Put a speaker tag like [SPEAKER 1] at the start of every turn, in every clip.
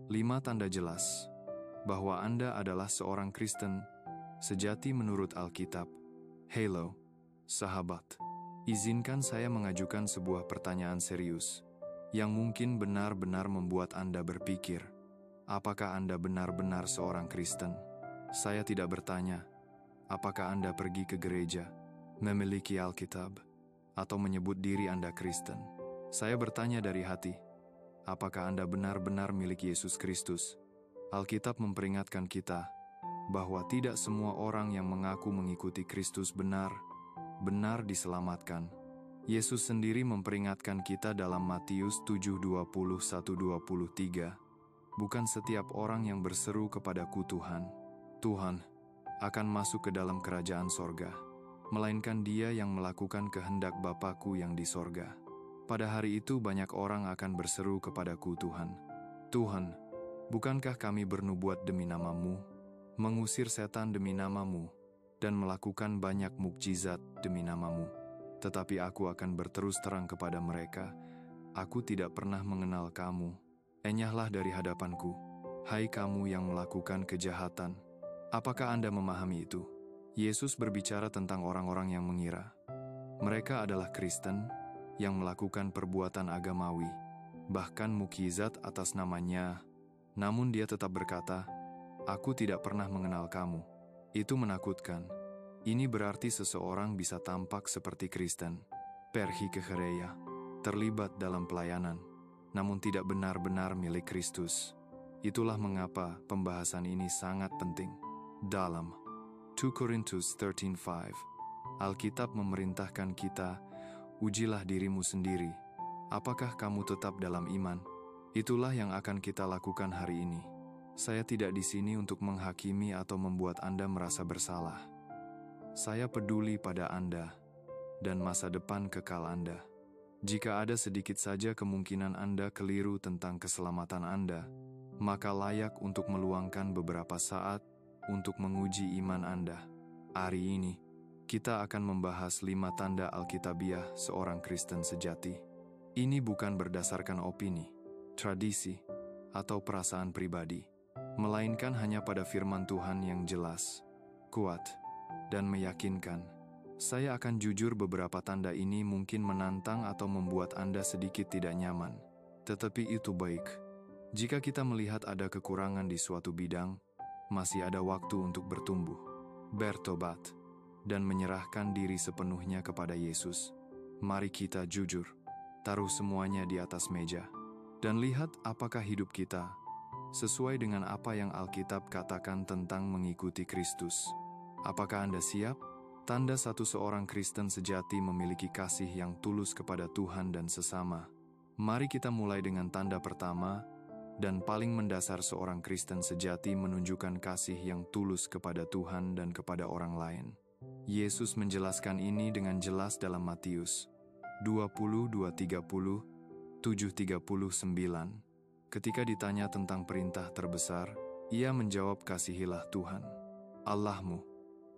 [SPEAKER 1] 5 tanda jelas bahwa Anda adalah seorang Kristen sejati menurut Alkitab. Halo, sahabat. Izinkan saya mengajukan sebuah pertanyaan serius yang mungkin benar-benar membuat Anda berpikir, apakah Anda benar-benar seorang Kristen? Saya tidak bertanya, apakah Anda pergi ke gereja, memiliki Alkitab, atau menyebut diri Anda Kristen. Saya bertanya dari hati, apakah Anda benar-benar milik Yesus Kristus? Alkitab memperingatkan kita bahwa tidak semua orang yang mengaku mengikuti Kristus benar diselamatkan. Yesus sendiri memperingatkan kita dalam Matius 7:21-23. Bukan setiap orang yang berseru kepadaku Tuhan, Tuhan, akan masuk ke dalam kerajaan sorga, melainkan dia yang melakukan kehendak Bapa-Ku yang di sorga. Pada hari itu banyak orang akan berseru kepadaku Tuhan, Tuhan, bukankah kami bernubuat demi nama-Mu, mengusir setan demi nama-Mu, dan melakukan banyak mukjizat demi nama-Mu? Tetapi aku akan berterus terang kepada mereka, aku tidak pernah mengenal kamu. Enyahlah dari hadapanku, hai kamu yang melakukan kejahatan. Apakah Anda memahami itu? Yesus berbicara tentang orang-orang yang mengira mereka adalah Kristen yang melakukan perbuatan agamawi, bahkan mukjizat atas namanya. Namun dia tetap berkata, aku tidak pernah mengenal kamu. Itu menakutkan. Ini berarti seseorang bisa tampak seperti Kristen, pergi ke gereja, terlibat dalam pelayanan, namun tidak benar-benar milik Kristus. Itulah mengapa pembahasan ini sangat penting. Dalam 2 Korintus 13:5, Alkitab memerintahkan kita, ujilah dirimu sendiri, apakah kamu tetap dalam iman? Itulah yang akan kita lakukan hari ini. Saya tidak di sini untuk menghakimi atau membuat Anda merasa bersalah. Saya peduli pada Anda dan masa depan kekal Anda. Jika ada sedikit saja kemungkinan Anda keliru tentang keselamatan Anda, maka layak untuk meluangkan beberapa saat untuk menguji iman Anda. Hari ini, kita akan membahas 5 tanda Alkitabiah seorang Kristen sejati. Ini bukan berdasarkan opini, tradisi, atau perasaan pribadi, melainkan hanya pada firman Tuhan yang jelas, kuat, dan meyakinkan. Saya akan jujur, beberapa tanda ini mungkin menantang atau membuat Anda sedikit tidak nyaman. Tetapi itu baik. Jika kita melihat ada kekurangan di suatu bidang, masih ada waktu untuk bertumbuh, bertobat, dan menyerahkan diri sepenuhnya kepada Yesus. Mari kita jujur, taruh semuanya di atas meja, dan lihat apakah hidup kita sesuai dengan apa yang Alkitab katakan tentang mengikuti Kristus. Apakah Anda siap? Tanda satu seorang Kristen sejati memiliki kasih yang tulus kepada Tuhan dan sesama. Mari kita mulai dengan tanda pertama, dan paling mendasar seorang Kristen sejati menunjukkan kasih yang tulus kepada Tuhan dan kepada orang lain. Yesus menjelaskan ini dengan jelas dalam Matius 20:230, 7:39. Ketika ditanya tentang perintah terbesar, ia menjawab, kasihilah Tuhan Allahmu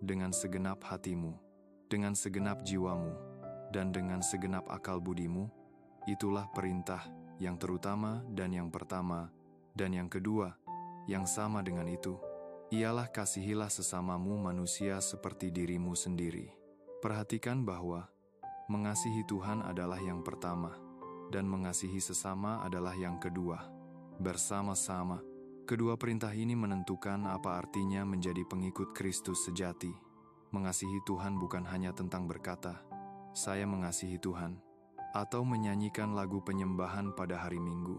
[SPEAKER 1] dengan segenap hatimu, dengan segenap jiwamu, dan dengan segenap akal budimu. Itulah perintah yang terutama dan yang pertama, dan yang kedua, yang sama dengan itu, ialah kasihilah sesamamu manusia seperti dirimu sendiri. Perhatikan bahwa mengasihi Tuhan adalah yang pertama, dan mengasihi sesama adalah yang kedua. Bersama-sama, kedua perintah ini menentukan apa artinya menjadi pengikut Kristus sejati. Mengasihi Tuhan bukan hanya tentang berkata, saya mengasihi Tuhan, atau menyanyikan lagu penyembahan pada hari Minggu.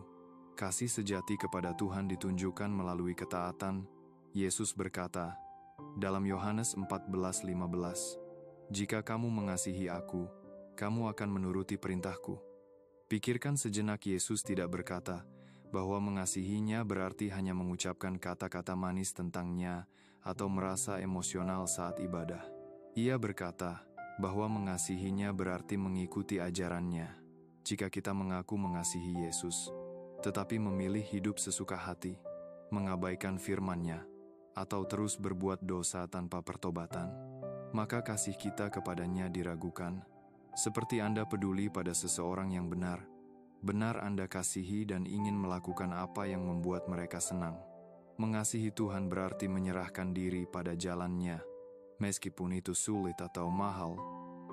[SPEAKER 1] Kasih sejati kepada Tuhan ditunjukkan melalui ketaatan. Yesus berkata dalam Yohanes 14:15, jika kamu mengasihi aku, kamu akan menuruti perintahku. Pikirkan sejenak, Yesus tidak berkata bahwa mengasihinya berarti hanya mengucapkan kata-kata manis tentangnya atau merasa emosional saat ibadah. Ia berkata bahwa mengasihinya berarti mengikuti ajarannya. Jika kita mengaku mengasihi Yesus, tetapi memilih hidup sesuka hati, mengabaikan firman-Nya, atau terus berbuat dosa tanpa pertobatan, maka kasih kita kepadanya diragukan. Seperti Anda peduli pada seseorang yang benar, Benar Anda kasihi dan ingin melakukan apa yang membuat mereka senang. Mengasihi Tuhan berarti menyerahkan diri pada jalannya, meskipun itu sulit atau mahal.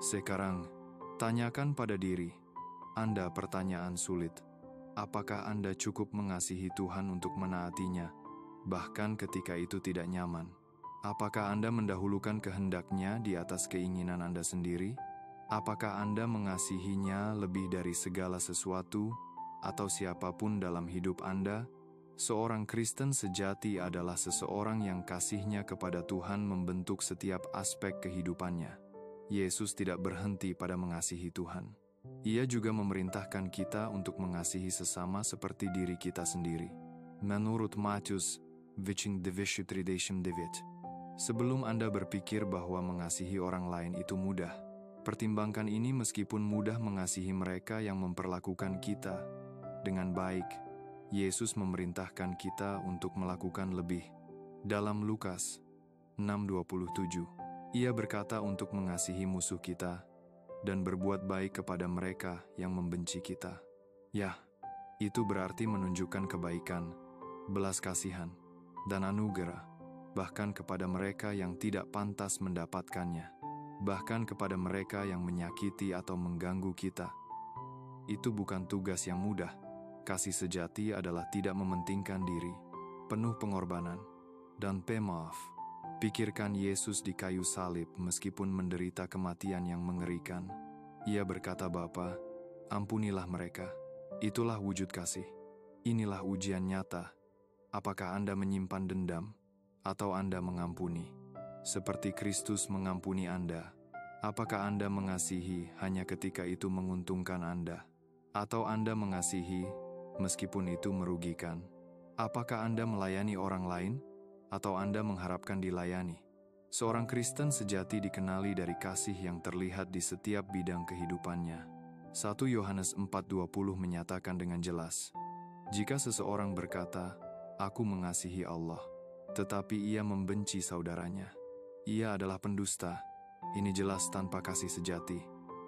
[SPEAKER 1] Sekarang, tanyakan pada diri Anda pertanyaan sulit. Apakah Anda cukup mengasihi Tuhan untuk menaatinya, bahkan ketika itu tidak nyaman? Apakah Anda mendahulukan kehendak-Nya di atas keinginan Anda sendiri? Apakah Anda mengasihinya lebih dari segala sesuatu atau siapapun dalam hidup Anda? Seorang Kristen sejati adalah seseorang yang kasihnya kepada Tuhan membentuk setiap aspek kehidupannya. Yesus tidak berhenti pada mengasihi Tuhan. Ia juga memerintahkan kita untuk mengasihi sesama seperti diri kita sendiri. Menurut Matius 28:39, sebelum Anda berpikir bahwa mengasihi orang lain itu mudah, pertimbangkan ini meskipun mudah mengasihi mereka yang memperlakukan kita dengan baik. Yesus memerintahkan kita untuk melakukan lebih. Dalam Lukas 6:27, Ia berkata untuk mengasihi musuh kita dan berbuat baik kepada mereka yang membenci kita. Ya, itu berarti menunjukkan kebaikan, belas kasihan, dan anugerah, bahkan kepada mereka yang tidak pantas mendapatkannya. Bahkan kepada mereka yang menyakiti atau mengganggu kita. Itu bukan tugas yang mudah. Kasih sejati adalah tidak mementingkan diri, penuh pengorbanan, dan pemaaf. Pikirkan Yesus di kayu salib meskipun menderita kematian yang mengerikan. Ia berkata, "Bapa, ampunilah mereka." Itulah wujud kasih. Inilah ujian nyata. Apakah Anda menyimpan dendam atau Anda mengampuni? Seperti Kristus mengampuni Anda, apakah Anda mengasihi hanya ketika itu menguntungkan Anda? Atau Anda mengasihi meskipun itu merugikan? Apakah Anda melayani orang lain? Atau Anda mengharapkan dilayani? Seorang Kristen sejati dikenali dari kasih yang terlihat di setiap bidang kehidupannya. 1 Yohanes 4:20 menyatakan dengan jelas, jika seseorang berkata, "Aku mengasihi Allah," tetapi ia membenci saudaranya, ia adalah pendusta. Ini jelas tanpa kasih sejati.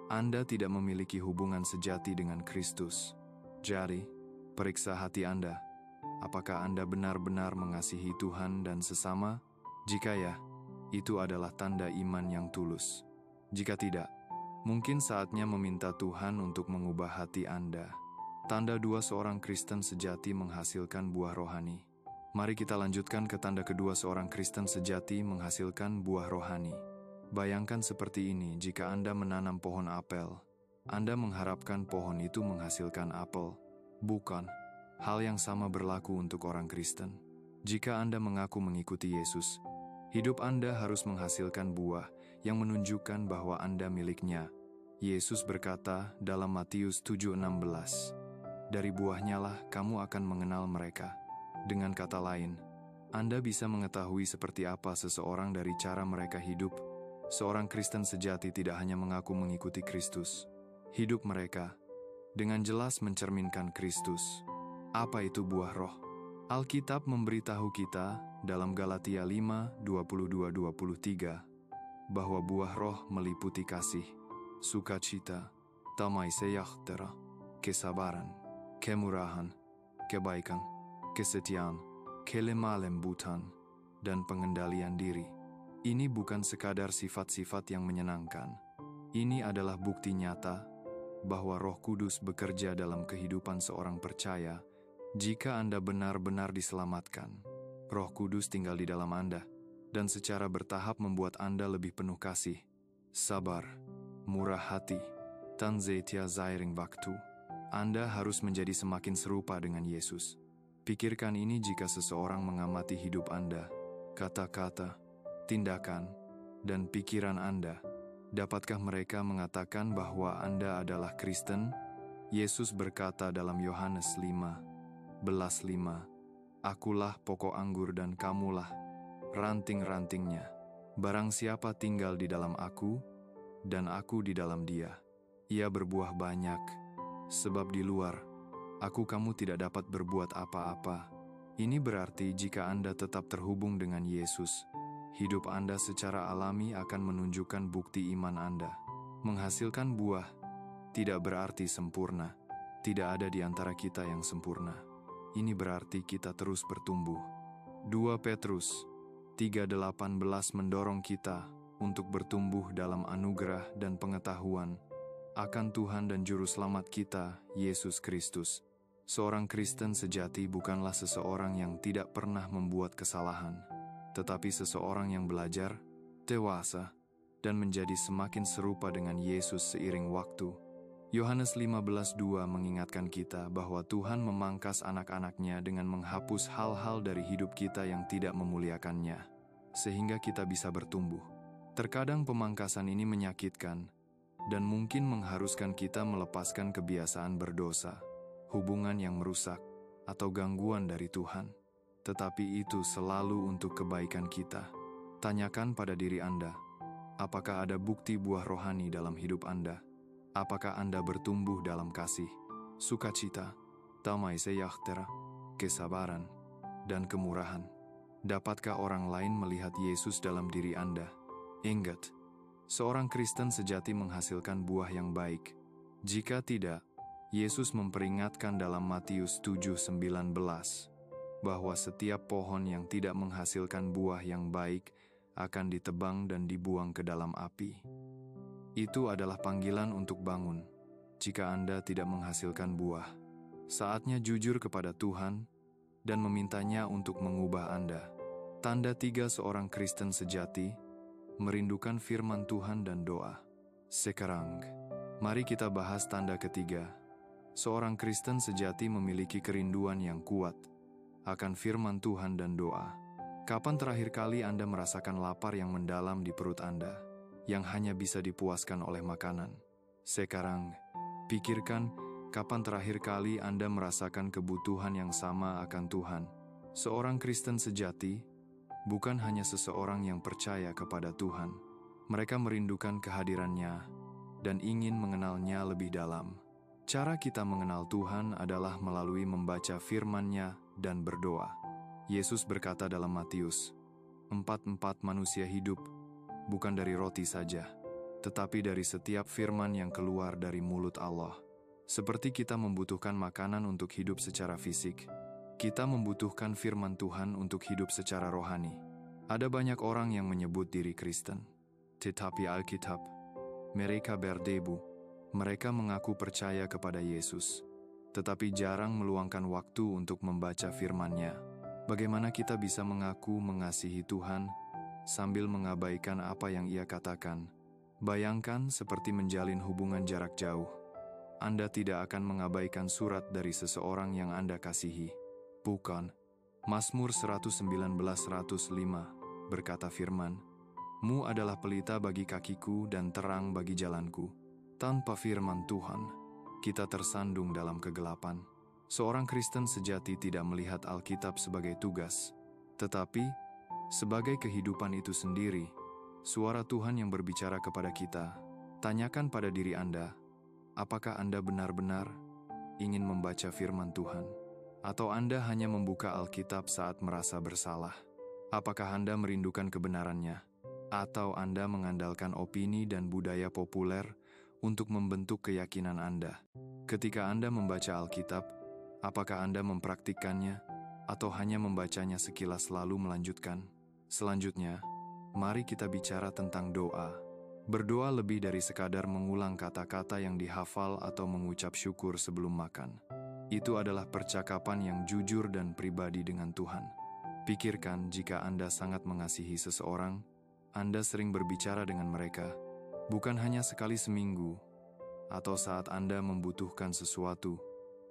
[SPEAKER 1] Anda tidak memiliki hubungan sejati dengan Kristus. Jadi, periksa hati Anda. Apakah Anda benar-benar mengasihi Tuhan dan sesama? Jika ya, itu adalah tanda iman yang tulus. Jika tidak, mungkin saatnya meminta Tuhan untuk mengubah hati Anda. Tanda 2 seorang Kristen sejati menghasilkan buah rohani. Mari kita lanjutkan ke tanda kedua seorang Kristen sejati menghasilkan buah rohani. Bayangkan seperti ini, jika Anda menanam pohon apel, Anda mengharapkan pohon itu menghasilkan apel. Bukan. Hal yang sama berlaku untuk orang Kristen. Jika Anda mengaku mengikuti Yesus, hidup Anda harus menghasilkan buah yang menunjukkan bahwa Anda miliknya. Yesus berkata dalam Matius 7:16, "Dari buahnya lah kamu akan mengenal mereka." Dengan kata lain, Anda bisa mengetahui seperti apa seseorang dari cara mereka hidup. Seorang Kristen sejati tidak hanya mengaku mengikuti Kristus. Hidup mereka dengan jelas mencerminkan Kristus. Apa itu buah roh? Alkitab memberitahu kita dalam Galatia 5:22-23 bahwa buah roh meliputi kasih, sukacita, damai sejahtera, kesabaran, kemurahan, kebaikan, kesetiaan, kelemah lembutan, dan pengendalian diri. Ini bukan sekadar sifat-sifat yang menyenangkan. Ini adalah bukti nyata bahwa Roh Kudus bekerja dalam kehidupan seorang percaya. Jika Anda benar-benar diselamatkan, Roh Kudus tinggal di dalam Anda dan secara bertahap membuat Anda lebih penuh kasih, sabar, murah hati, dan setia seiring waktu. Anda harus menjadi semakin serupa dengan Yesus. Pikirkan ini jika seseorang mengamati hidup Anda, kata-kata, tindakan, dan pikiran Anda. Dapatkah mereka mengatakan bahwa Anda adalah Kristen? Yesus berkata dalam Yohanes 5:5, "Akulah pokok anggur dan kamulah ranting-rantingnya. Barang siapa tinggal di dalam aku, dan aku di dalam dia, ia berbuah banyak. Sebab di luar, kamu tidak dapat berbuat apa-apa." Ini berarti jika Anda tetap terhubung dengan Yesus, hidup Anda secara alami akan menunjukkan bukti iman Anda. Menghasilkan buah tidak berarti sempurna, Tidak ada di antara kita yang sempurna. Ini berarti kita terus bertumbuh. 2 Petrus 3:18 mendorong kita untuk bertumbuh dalam anugerah dan pengetahuan akan Tuhan dan Juru Selamat kita, Yesus Kristus. Seorang Kristen sejati bukanlah seseorang yang tidak pernah membuat kesalahan, tetapi seseorang yang belajar, dewasa, dan menjadi semakin serupa dengan Yesus seiring waktu. Yohanes 15:2 mengingatkan kita bahwa Tuhan memangkas anak-anaknya dengan menghapus hal-hal dari hidup kita yang tidak memuliakannya, sehingga kita bisa bertumbuh. Terkadang pemangkasan ini menyakitkan, dan mungkin mengharuskan kita melepaskan kebiasaan berdosa, hubungan yang merusak, atau gangguan dari Tuhan. Tetapi itu selalu untuk kebaikan kita. Tanyakan pada diri Anda, apakah ada bukti buah rohani dalam hidup Anda? Apakah Anda bertumbuh dalam kasih, sukacita, damai sejahtera, kesabaran, dan kemurahan? Dapatkah orang lain melihat Yesus dalam diri Anda? Ingat, seorang Kristen sejati menghasilkan buah yang baik. Jika tidak, Yesus memperingatkan dalam Matius 7:19 bahwa setiap pohon yang tidak menghasilkan buah yang baik akan ditebang dan dibuang ke dalam api. Itu adalah panggilan untuk bangun. Jika Anda tidak menghasilkan buah, saatnya jujur kepada Tuhan dan memintanya untuk mengubah Anda. Tanda 3 seorang Kristen sejati, merindukan firman Tuhan dan doa. Sekarang, mari kita bahas tanda ketiga. Seorang Kristen sejati memiliki kerinduan yang kuat akan firman Tuhan dan doa. Kapan terakhir kali Anda merasakan lapar yang mendalam di perut Anda, yang hanya bisa dipuaskan oleh makanan? Sekarang, pikirkan kapan terakhir kali Anda merasakan kebutuhan yang sama akan Tuhan. Seorang Kristen sejati bukan hanya seseorang yang percaya kepada Tuhan. Mereka merindukan kehadirannya dan ingin mengenalnya lebih dalam. Cara kita mengenal Tuhan adalah melalui membaca firman-Nya dan berdoa. Yesus berkata dalam Matius 4:4, manusia hidup bukan dari roti saja, tetapi dari setiap firman yang keluar dari mulut Allah. Seperti kita membutuhkan makanan untuk hidup secara fisik, kita membutuhkan firman Tuhan untuk hidup secara rohani. Ada banyak orang yang menyebut diri Kristen, tetapi Alkitab, mereka berdebu. Mereka mengaku percaya kepada Yesus, tetapi jarang meluangkan waktu untuk membaca firman-Nya. Bagaimana kita bisa mengaku mengasihi Tuhan sambil mengabaikan apa yang Ia katakan? Bayangkan seperti menjalin hubungan jarak jauh. Anda tidak akan mengabaikan surat dari seseorang yang Anda kasihi. Bukan. Mazmur 119:105 berkata firman-Mu adalah pelita bagi kakiku dan terang bagi jalanku. Tanpa firman Tuhan, kita tersandung dalam kegelapan. Seorang Kristen sejati tidak melihat Alkitab sebagai tugas, tetapi sebagai kehidupan itu sendiri, suara Tuhan yang berbicara kepada kita. Tanyakan pada diri Anda, apakah Anda benar-benar ingin membaca firman Tuhan? Atau Anda hanya membuka Alkitab saat merasa bersalah? Apakah Anda merindukan kebenarannya? Atau Anda mengandalkan opini dan budaya populer untuk membentuk keyakinan Anda? Ketika Anda membaca Alkitab, apakah Anda mempraktikkannya atau hanya membacanya sekilas lalu melanjutkan? Selanjutnya, mari kita bicara tentang doa. Berdoa lebih dari sekadar mengulang kata-kata yang dihafal atau mengucap syukur sebelum makan. Itu adalah percakapan yang jujur dan pribadi dengan Tuhan. Pikirkan jika Anda sangat mengasihi seseorang, Anda sering berbicara dengan mereka, bukan hanya sekali seminggu, atau saat Anda membutuhkan sesuatu.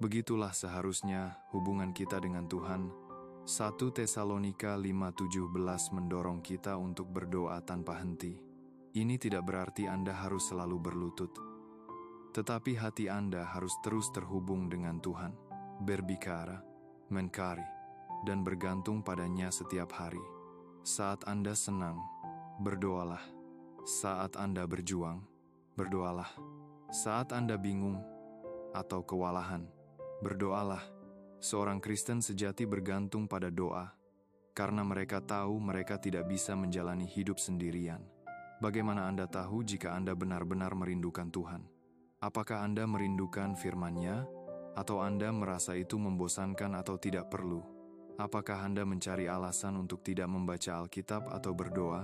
[SPEAKER 1] Begitulah seharusnya hubungan kita dengan Tuhan. 1 Tesalonika 5:17 mendorong kita untuk berdoa tanpa henti. Ini tidak berarti Anda harus selalu berlutut, tetapi hati Anda harus terus terhubung dengan Tuhan, berbicara, mencari, dan bergantung padanya setiap hari. Saat Anda senang, berdoalah. Saat Anda berjuang, berdoalah. Saat Anda bingung atau kewalahan, berdoalah. Seorang Kristen sejati bergantung pada doa, karena mereka tahu mereka tidak bisa menjalani hidup sendirian. Bagaimana Anda tahu jika Anda benar-benar merindukan Tuhan? Apakah Anda merindukan firman-Nya Atau Anda merasa itu membosankan atau tidak perlu? Apakah Anda mencari alasan untuk tidak membaca Alkitab atau berdoa?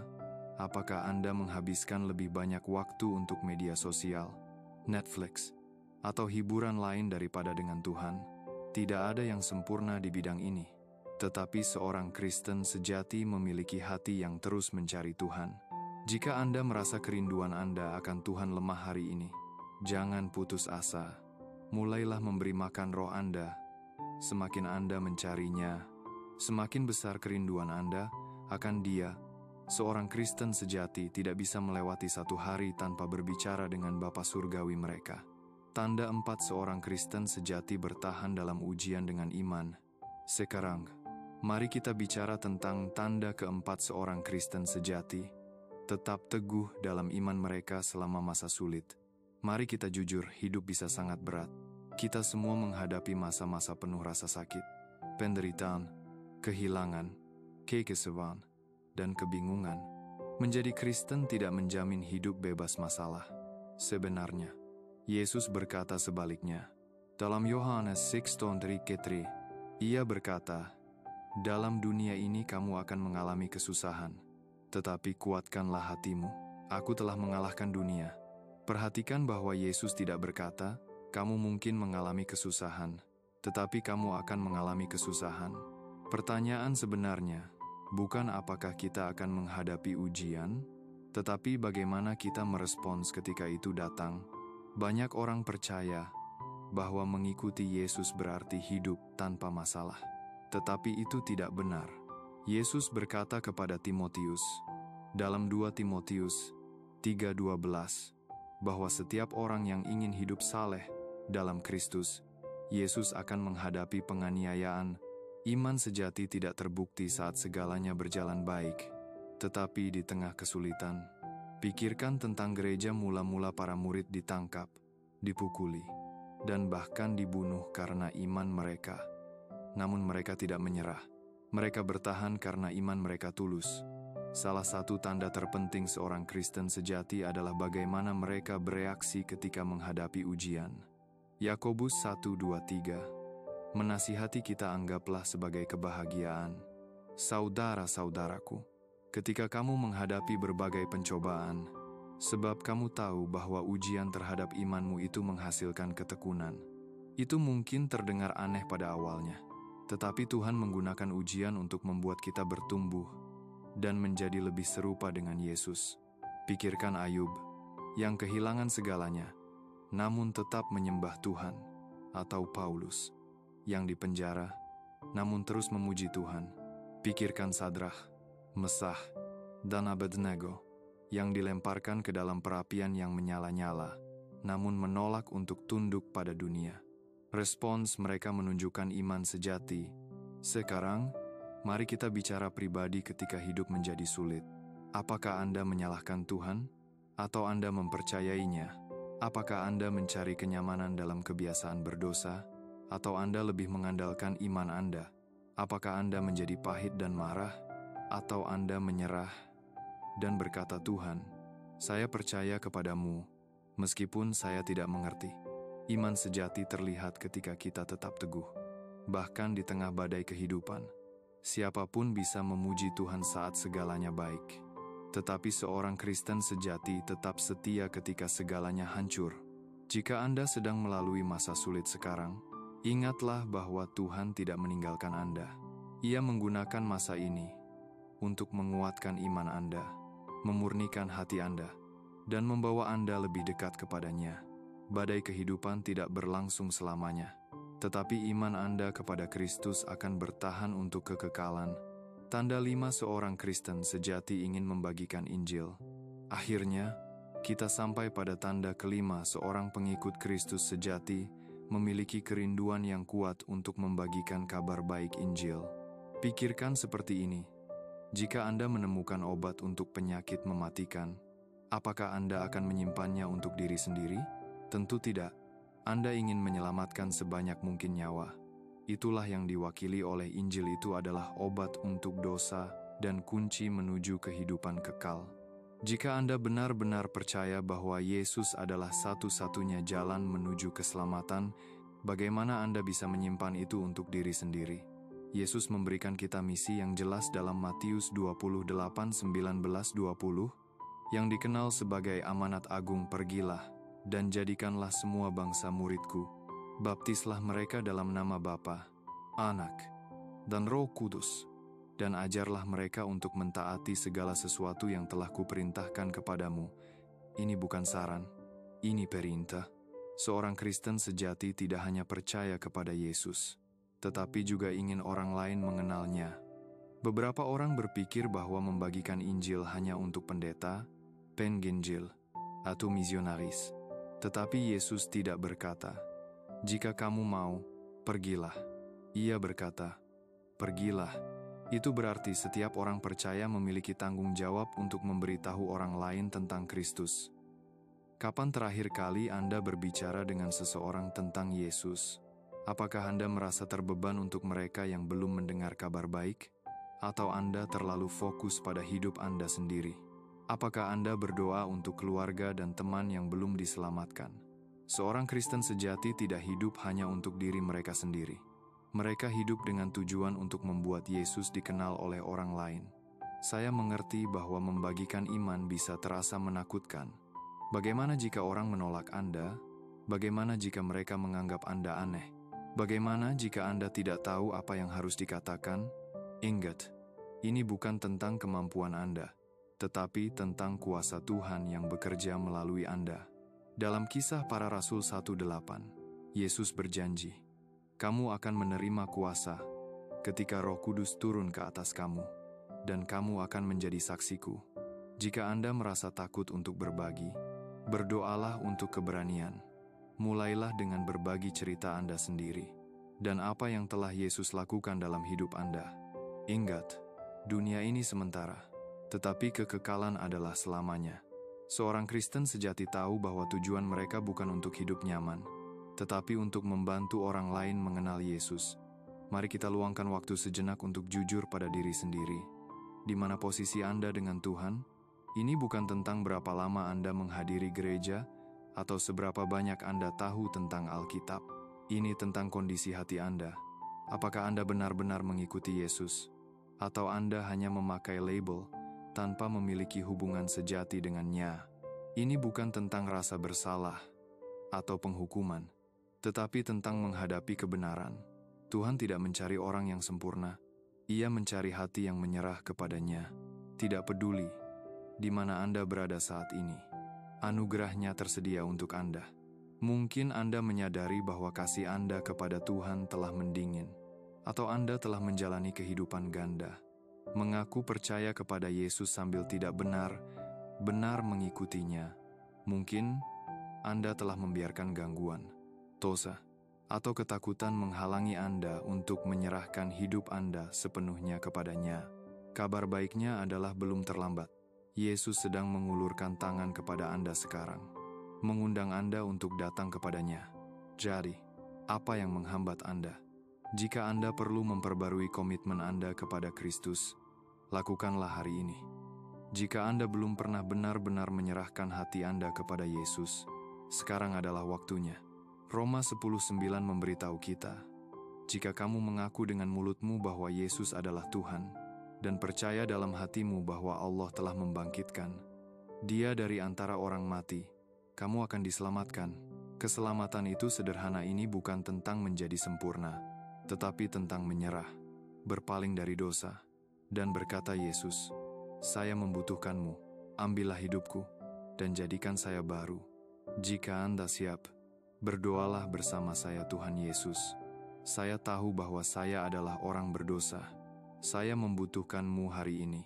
[SPEAKER 1] Apakah Anda menghabiskan lebih banyak waktu untuk media sosial, Netflix, atau hiburan lain daripada dengan Tuhan? Tidak ada yang sempurna di bidang ini. Tetapi seorang Kristen sejati memiliki hati yang terus mencari Tuhan. Jika Anda merasa kerinduan Anda akan Tuhan lemah hari ini, jangan putus asa. Mulailah memberi makan roh Anda. Semakin Anda mencarinya, semakin besar kerinduan Anda akan Dia. Seorang Kristen sejati tidak bisa melewati satu hari tanpa berbicara dengan Bapa Surgawi mereka. Tanda 4 seorang Kristen sejati bertahan dalam ujian dengan iman. Sekarang, mari kita bicara tentang tanda keempat seorang Kristen sejati. Tetap teguh dalam iman mereka selama masa sulit. Mari kita jujur, hidup bisa sangat berat. Kita semua menghadapi masa-masa penuh rasa sakit, penderitaan, kehilangan, kekecewaan, dan kebingungan. Menjadi Kristen tidak menjamin hidup bebas masalah. Sebenarnya, Yesus berkata sebaliknya. Dalam Yohanes 6:3, Ia berkata, "Dalam dunia ini kamu akan mengalami kesusahan, tetapi kuatkanlah hatimu. Aku telah mengalahkan dunia." Perhatikan bahwa Yesus tidak berkata, "Kamu mungkin mengalami kesusahan, tetapi kamu akan mengalami kesusahan." Pertanyaan sebenarnya bukan apakah kita akan menghadapi ujian, tetapi bagaimana kita merespons ketika itu datang. Banyak orang percaya bahwa mengikuti Yesus berarti hidup tanpa masalah. Tetapi itu tidak benar. Yesus berkata kepada Timotius, dalam 2 Timotius 3:12, bahwa setiap orang yang ingin hidup saleh dalam Kristus, Yesus akan menghadapi penganiayaan. Iman sejati tidak terbukti saat segalanya berjalan baik, tetapi di tengah kesulitan. Pikirkan tentang gereja mula-mula para murid ditangkap, dipukuli, dan bahkan dibunuh karena iman mereka. Namun mereka tidak menyerah. Mereka bertahan karena iman mereka tulus. Salah satu tanda terpenting seorang Kristen sejati adalah bagaimana mereka bereaksi ketika menghadapi ujian. Yakobus 1:2-3. Menasihati kita anggaplah sebagai kebahagiaan. Saudara-saudaraku, ketika kamu menghadapi berbagai pencobaan, sebab kamu tahu bahwa ujian terhadap imanmu itu menghasilkan ketekunan. Itu mungkin terdengar aneh pada awalnya, tetapi Tuhan menggunakan ujian untuk membuat kita bertumbuh dan menjadi lebih serupa dengan Yesus. Pikirkan Ayub, yang kehilangan segalanya, namun tetap menyembah Tuhan, atau Paulus, yang dipenjara, namun terus memuji Tuhan. Pikirkan Sadrah, Mesah, dan Abednego, yang dilemparkan ke dalam perapian yang menyala-nyala, namun menolak untuk tunduk pada dunia. Respons mereka menunjukkan iman sejati. Sekarang, mari kita bicara pribadi ketika hidup menjadi sulit. Apakah Anda menyalahkan Tuhan? Atau Anda mempercayainya? Apakah Anda mencari kenyamanan dalam kebiasaan berdosa? Atau Anda lebih mengandalkan iman Anda? Apakah Anda menjadi pahit dan marah? Atau Anda menyerah dan berkata, "Tuhan, saya percaya kepadamu, meskipun saya tidak mengerti." Iman sejati terlihat ketika kita tetap teguh. Bahkan di tengah badai kehidupan, siapapun bisa memuji Tuhan saat segalanya baik. Tetapi seorang Kristen sejati tetap setia ketika segalanya hancur. Jika Anda sedang melalui masa sulit sekarang, ingatlah bahwa Tuhan tidak meninggalkan Anda. Ia menggunakan masa ini untuk menguatkan iman Anda, memurnikan hati Anda, dan membawa Anda lebih dekat kepadanya. Badai kehidupan tidak berlangsung selamanya, tetapi iman Anda kepada Kristus akan bertahan untuk kekekalan. Tanda 5 seorang Kristen sejati ingin membagikan Injil. Akhirnya, kita sampai pada tanda kelima seorang pengikut Kristus sejati memiliki kerinduan yang kuat untuk membagikan kabar baik Injil. Pikirkan seperti ini. Jika Anda menemukan obat untuk penyakit mematikan, apakah Anda akan menyimpannya untuk diri sendiri? Tentu tidak. Anda ingin menyelamatkan sebanyak mungkin nyawa. Itulah yang diwakili oleh Injil, itu adalah obat untuk dosa dan kunci menuju kehidupan kekal. Jika Anda benar-benar percaya bahwa Yesus adalah satu-satunya jalan menuju keselamatan, Bagaimana Anda bisa menyimpan itu untuk diri sendiri? Yesus memberikan kita misi yang jelas dalam Matius 28:19-20, yang dikenal sebagai amanat agung, pergilah, dan jadikanlah semua bangsa muridku. Baptislah mereka dalam nama Bapa, Anak, dan Roh Kudus, dan ajarlah mereka untuk mentaati segala sesuatu yang telah kuperintahkan kepadamu. Ini bukan saran, ini perintah. Seorang Kristen sejati tidak hanya percaya kepada Yesus, tetapi juga ingin orang lain mengenalnya. Beberapa orang berpikir bahwa membagikan Injil hanya untuk pendeta, penginjil, atau misionaris. Tetapi Yesus tidak berkata, "Jika kamu mau, pergilah." Ia berkata, "Pergilah." Itu berarti setiap orang percaya memiliki tanggung jawab untuk memberitahu orang lain tentang Kristus. Kapan terakhir kali Anda berbicara dengan seseorang tentang Yesus? Apakah Anda merasa terbeban untuk mereka yang belum mendengar kabar baik? Atau Anda terlalu fokus pada hidup Anda sendiri? Apakah Anda berdoa untuk keluarga dan teman yang belum diselamatkan? Seorang Kristen sejati tidak hidup hanya untuk diri mereka sendiri. Mereka hidup dengan tujuan untuk membuat Yesus dikenal oleh orang lain. Saya mengerti bahwa membagikan iman bisa terasa menakutkan. Bagaimana jika orang menolak Anda? Bagaimana jika mereka menganggap Anda aneh? Bagaimana jika Anda tidak tahu apa yang harus dikatakan? Ingat, ini bukan tentang kemampuan Anda, tetapi tentang kuasa Tuhan yang bekerja melalui Anda. Dalam Kisah Para Rasul 1:8, Yesus berjanji, "Kamu akan menerima kuasa ketika Roh Kudus turun ke atas kamu, dan kamu akan menjadi saksiku." Jika Anda merasa takut untuk berbagi, berdoalah untuk keberanian. Mulailah dengan berbagi cerita Anda sendiri dan apa yang telah Yesus lakukan dalam hidup Anda. Ingat, dunia ini sementara, tetapi kekekalan adalah selamanya. Seorang Kristen sejati tahu bahwa tujuan mereka bukan untuk hidup nyaman, tetapi untuk membantu orang lain mengenal Yesus. Mari kita luangkan waktu sejenak untuk jujur pada diri sendiri. Di mana posisi Anda dengan Tuhan? Ini bukan tentang berapa lama Anda menghadiri gereja atau seberapa banyak Anda tahu tentang Alkitab. Ini tentang kondisi hati Anda. Apakah Anda benar-benar mengikuti Yesus? Atau Anda hanya memakai label tanpa memiliki hubungan sejati dengannya? Ini bukan tentang rasa bersalah atau penghukuman, tetapi tentang menghadapi kebenaran. Tuhan tidak mencari orang yang sempurna. Ia mencari hati yang menyerah kepadanya. Tidak peduli di mana Anda berada saat ini, anugerahnya tersedia untuk Anda. Mungkin Anda menyadari bahwa kasih Anda kepada Tuhan telah mendingin, atau Anda telah menjalani kehidupan ganda, mengaku percaya kepada Yesus sambil tidak benar mengikutinya. Mungkin Anda telah membiarkan gangguan, dosa, atau ketakutan menghalangi Anda untuk menyerahkan hidup Anda sepenuhnya kepadanya. Kabar baiknya adalah belum terlambat. Yesus sedang mengulurkan tangan kepada Anda sekarang, mengundang Anda untuk datang kepadanya. Jadi, apa yang menghambat Anda? Jika Anda perlu memperbarui komitmen Anda kepada Kristus, lakukanlah hari ini. Jika Anda belum pernah benar-benar menyerahkan hati Anda kepada Yesus, sekarang adalah waktunya. Roma 10:9 memberitahu kita, "Jika kamu mengaku dengan mulutmu bahwa Yesus adalah Tuhan, dan percaya dalam hatimu bahwa Allah telah membangkitkan Dia dari antara orang mati, kamu akan diselamatkan." Keselamatan itu sederhana. Ini bukan tentang menjadi sempurna, tetapi tentang menyerah, berpaling dari dosa, dan berkata, "Yesus, saya membutuhkanmu, ambillah hidupku, dan jadikan saya baru." Jika Anda siap, berdoalah bersama saya. "Tuhan Yesus, saya tahu bahwa saya adalah orang berdosa. Saya membutuhkanmu hari ini.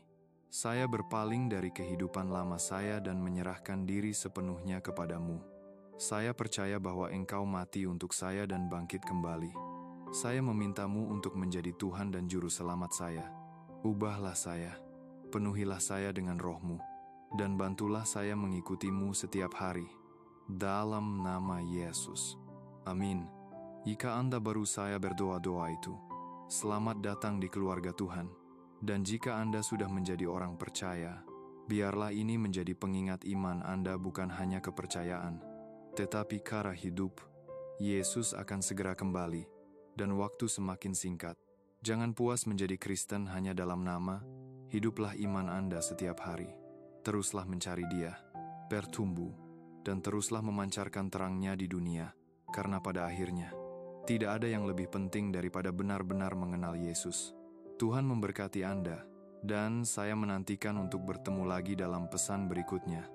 [SPEAKER 1] Saya berpaling dari kehidupan lama saya dan menyerahkan diri sepenuhnya kepadamu. Saya percaya bahwa Engkau mati untuk saya dan bangkit kembali. Saya memintamu untuk menjadi Tuhan dan Juru Selamat saya. Ubahlah saya, penuhilah saya dengan Roh-Mu, dan bantulah saya mengikutimu setiap hari. Dalam nama Yesus. Amin." Jika Anda baru saya berdoa-doa itu, selamat datang di keluarga Tuhan. Dan jika Anda sudah menjadi orang percaya, biarlah ini menjadi pengingat iman Anda, bukan hanya kepercayaan, tetapi cara hidup Yesus akan segera kembali, dan waktu semakin singkat. Jangan puas menjadi Kristen hanya dalam nama, hiduplah iman Anda setiap hari. Teruslah mencari Dia, bertumbuh, dan teruslah memancarkan terangnya di dunia, karena pada akhirnya, tidak ada yang lebih penting daripada benar-benar mengenal Yesus. Tuhan memberkati Anda, dan saya menantikan untuk bertemu lagi dalam pesan berikutnya.